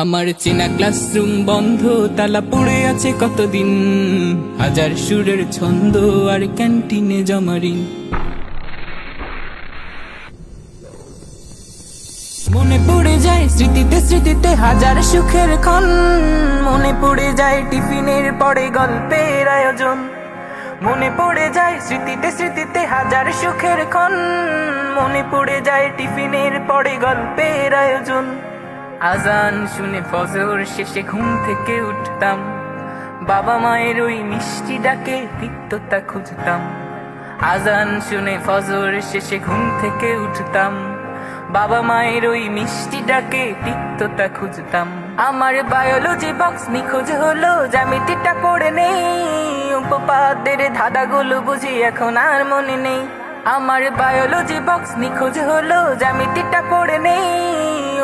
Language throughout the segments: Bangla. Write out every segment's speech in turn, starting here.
আমার চেনা ক্লাসরুম বন্ধ, তালা পড়ে আছে কতদিন। হাজার সুরের ছন্দ আর ক্যান্টিনে জমারিন। মনে পড়ে যায় স্মৃতিতে স্মৃতিতে হাজার সুখের ক্ষণ। মনে পড়ে যায় টিফিনের পরে গল্পের আয়োজন। মনে পড়ে যায় স্মৃতিতে স্মৃতিতে হাজার সুখের ক্ষণ। মনে পড়ে যায় টিফিনের পরে গল্পের আয়োজন। আজান শুনে ফজর শেষে ঘুম থেকে উঠতাম, বাবা মায়ের ওই মিষ্টি ডাকে তিক্ততা খুঁজতাম। আজান শুনে ফজর শেষে ঘুম থেকে উঠতাম, বাবা মায়ের ওই মিষ্টি ডাকে তিক্ততা খুঁজতাম। আমার বায়োলজি বক্স নিখোঁজ হলো, জ্যামিতিটা পড়ে নেই। উপপাদ্যের ধাঁধাগুলো বুঝি এখন আর মনে নেই। আমার বায়োলজি বক্স নিখোঁজ হলো, জ্যামিতিটা পড়ে নেই।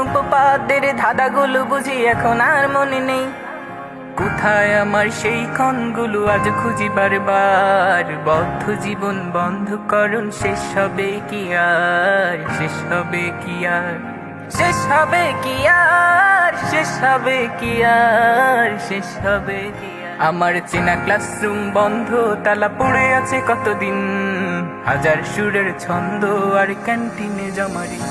উপপাদ্যের ধাঁধাগুলো বুঝি এখন আর মনে নেই। কোথায় আমার সেই ক্ষণগুলো আজ খুঁজি বারবার। বদ্ধ জীবন বন্ধকরণ শেষ হবে কি আর, শেষ হবে কি আর, শেষ হবে কি আর, শেষ হবে কি আর, শেষ হবে কি আর। আমার চেনা ক্লাসরুম বন্ধ, তালা পড়ে আছে কতদিন। হাজার সুরের ছন্দ আর ক্যান্টিনে জমারি।